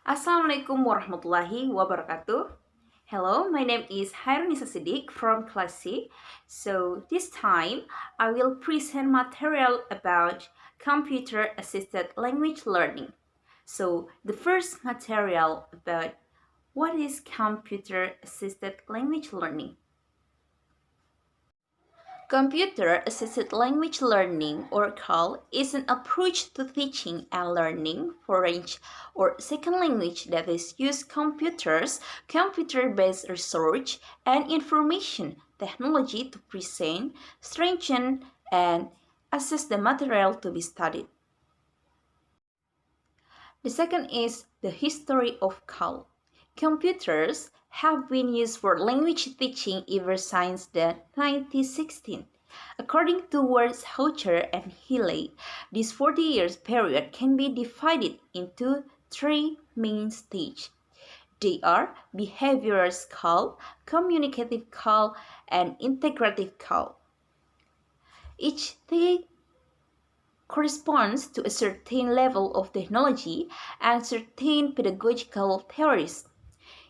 Assalamualaikum warahmatullahi wabarakatuh. Hello, my name is Hairunisa Siddiq from class C. So this time I will present material about computer assisted language learning. So the first material about what is computer assisted language learning. Computer-assisted language learning, or CAL, is an approach to teaching and learning foreign or second language that is use computers, computer-based research, and information technology to present, strengthen, and assess the material to be studied. The second is the history of CAL. Computers have been used for language teaching ever since the 1916. According to Wirtz-Haucher and Healy, this 40 years period can be divided into three main stages. They are behavioral CAL, communicative CAL, and integrative CAL. Each stage corresponds to a certain level of technology and certain pedagogical theories.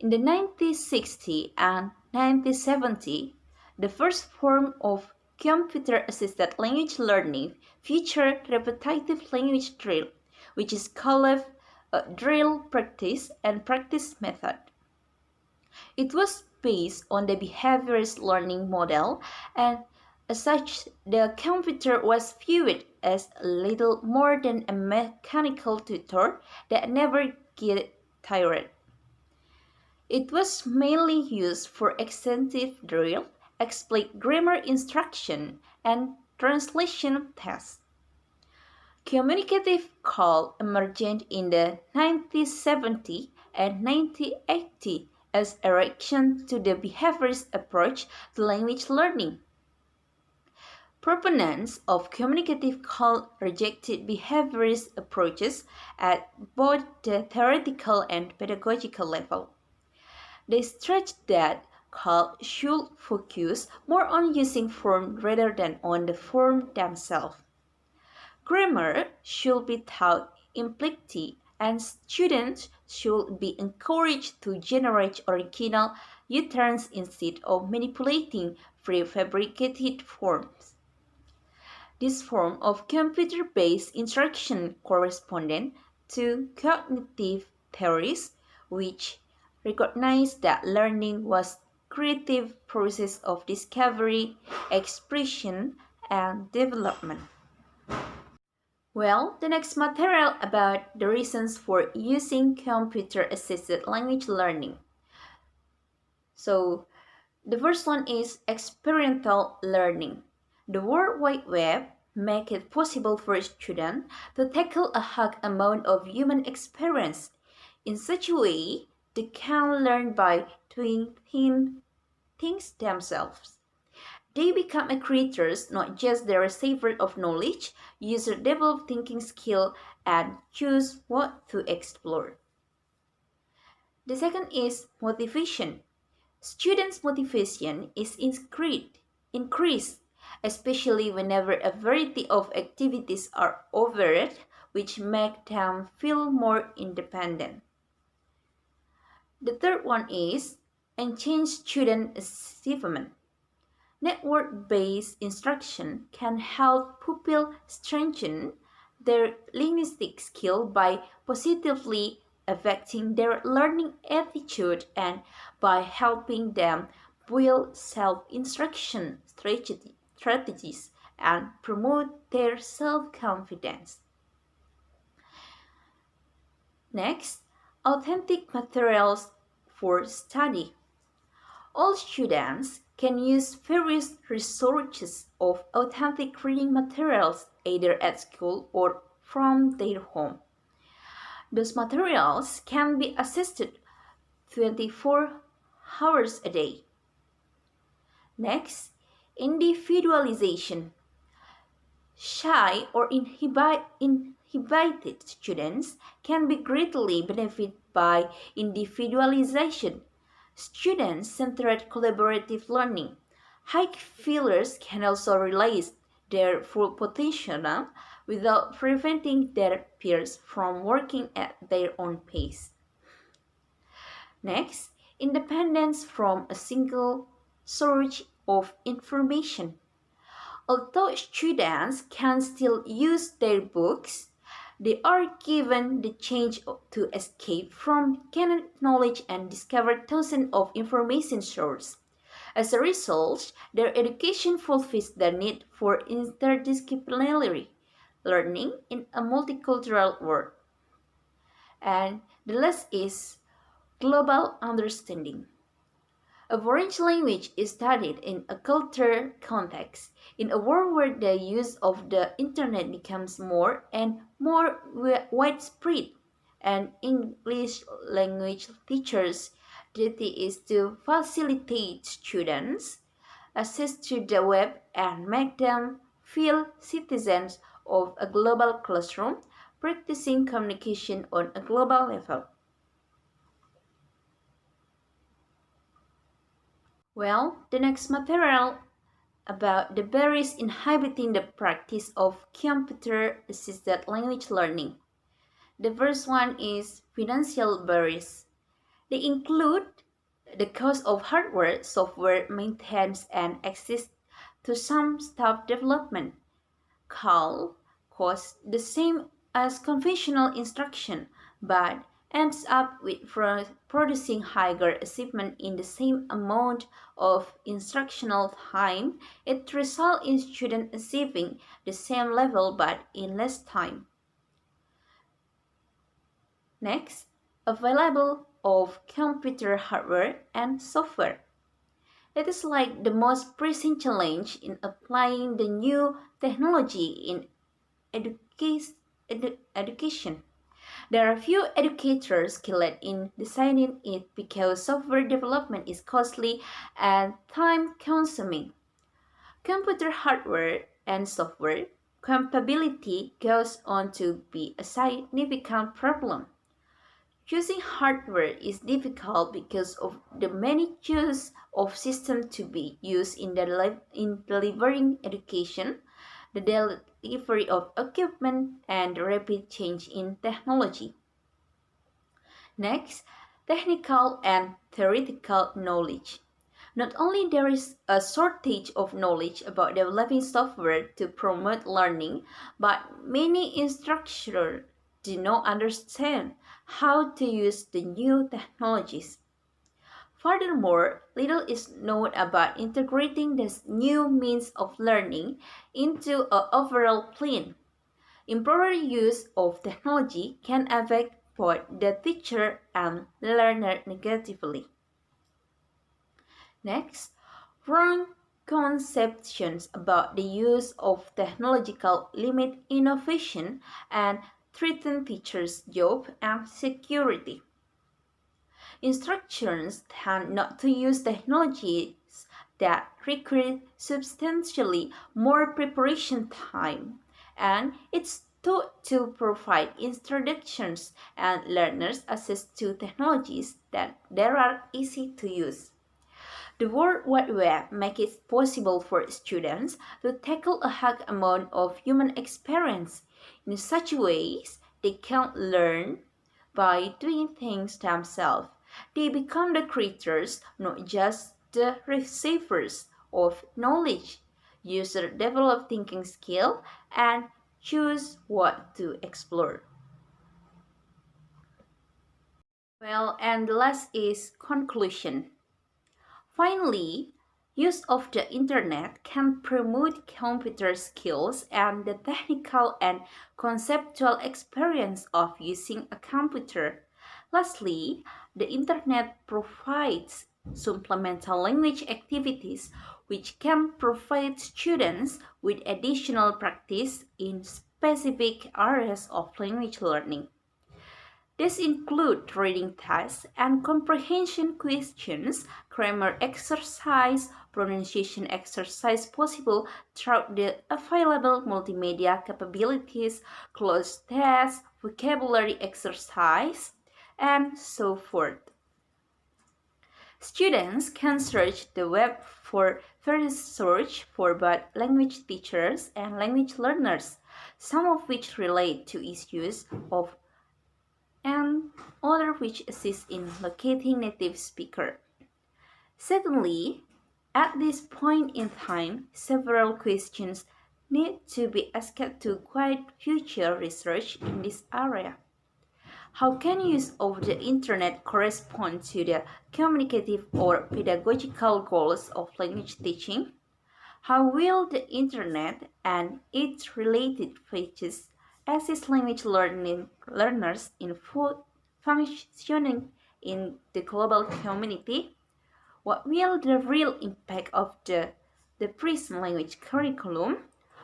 In the 1960s and 1970s, the first form of computer-assisted language learning featured repetitive language drill, which is called a drill practice and practice method. It was based on the behaviorist learning model, and as such, the computer was viewed as little more than a mechanical tutor that never get tired. It was mainly used for extensive drill, explicit grammar instruction, and translation tests. Communicative CAL emerged in the 1970s and 1980s as a reaction to the behaviorist approach to language learning. Proponents of communicative CAL rejected behaviorist approaches at both the theoretical and pedagogical level. They stressed that CAL should focus more on using form rather than on the form themselves. Grammar should be taught implicitly, and students should be encouraged to generate original utterances instead of manipulating prefabricated forms. This form of computer-based instruction corresponded to cognitive theories, which recognized that learning was a creative process of discovery, expression, and development. Well, the next material about the reasons for using computer-assisted language learning. So, the first one is experiential learning. The World Wide Web makes it possible for students to tackle a high amount of human experience in such a way they can learn by doing things themselves. They become a creators, not just the receiver of knowledge. Users develop thinking skill and choose what to explore. The second is motivation. Students' motivation is increased, especially whenever a variety of activities are offered, which make them feel more independent. The third one is enhance student achievement. Network-based instruction can help pupils strengthen their linguistic skill by positively affecting their learning attitude and by helping them build self-instruction strategies and promote their self-confidence. Next, authentic materials for study. All students can use various resources of authentic reading materials either at school or from their home. Those materials can be assisted 24 hours a day. Next, individualization. Shy or inhibited students can be greatly benefited by individualization. Student-centered collaborative learning. High feelers can also realize their full potential without preventing their peers from working at their own pace. Next, independence from a single source of information. Although students can still use their books, they are given the chance to escape from canon knowledge and discover thousands of information sources. As a result, their education fulfills the need for interdisciplinary learning in a multicultural world. And the last is global understanding. A foreign language is studied in a cultural context. In a world where the use of the internet becomes more and more widespread, and English language teachers' duty is to facilitate students access to the web and make them feel citizens of a global classroom, practicing communication on a global level. Well, the next material about the barriers inhibiting the practice of computer-assisted language learning. The first one is financial barriers. They include the cost of hardware, software maintenance, and access to some staff development. CAL costs the same as conventional instruction, but ends up with producing higher achievement in the same amount of instructional time. It results in students achieving the same level but in less time. Next, available of computer hardware and software. It is like the most pressing challenge in applying the new technology in education. There are few educators skilled in designing it because software development is costly and time-consuming. Computer hardware and software compatibility goes on to be a significant problem. Choosing hardware is difficult because of the many choices of systems to be used in delivering education, the delivery of equipment, and the rapid change in technology. Next, technical and theoretical knowledge. Not only there is a shortage of knowledge about developing software to promote learning, but many instructors do not understand how to use the new technologies. Furthermore, little is known about integrating this new means of learning into an overall plan. Improper use of technology can affect both the teacher and learner negatively. Next, wrong conceptions about the use of technological limit innovation and threaten teachers' job and security. Instructions tend not to use technologies that require substantially more preparation time, and it's taught to provide instructions and learners access to technologies that are easy to use. The World Wide Web makes it possible for students to tackle a high amount of human experience. In such ways, they can learn by doing things themselves. They become the creators, not just the receivers of knowledge. Users develop thinking skill and choose what to explore. Well, and the last is conclusion. Finally, use of the internet can promote computer skills and the technical and conceptual experience of using a computer. Lastly, the internet provides supplemental language activities which can provide students with additional practice in specific areas of language learning. These include reading tests and comprehension questions, grammar exercise, pronunciation exercise possible through the available multimedia capabilities, cloze tests, vocabulary exercise, and so forth. Students can search the web for various search for both language teachers and language learners, some of which relate to issues of and other which assist in locating native speaker. Secondly, at this point in time, several questions need to be asked to guide future research in this area. How can use of the internet correspond to the communicative or pedagogical goals of language teaching? How will the internet and its related features assist language learners in functioning in the global community? What will the real impact of the PRISM language curriculum?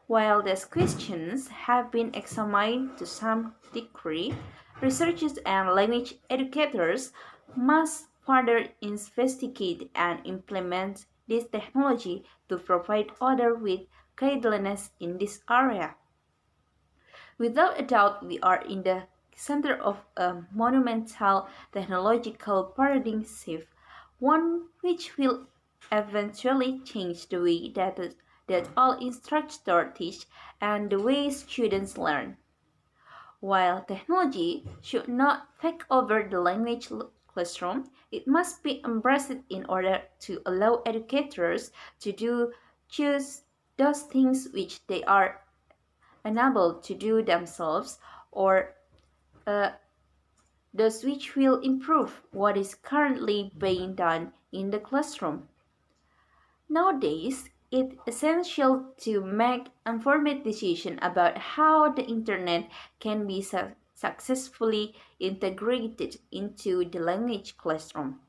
While these questions have been examined to some degree, researchers and language educators must further investigate and implement this technology to provide others with guidelines in this area. Without a doubt, we are in the center of a monumental technological paradigm shift, one which will eventually change the way that all instructors teach and the way students learn. While technology should not take over the language classroom, it must be embraced in order to allow educators to do choose those things which they are unable to do themselves, or uh, those which will improve what is currently being done in the classroom. Nowadays, it's essential to make informed decisions about how the internet can be successfully integrated into the language classroom.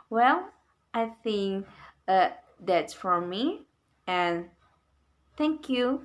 Well, I think that's from me, and thank you.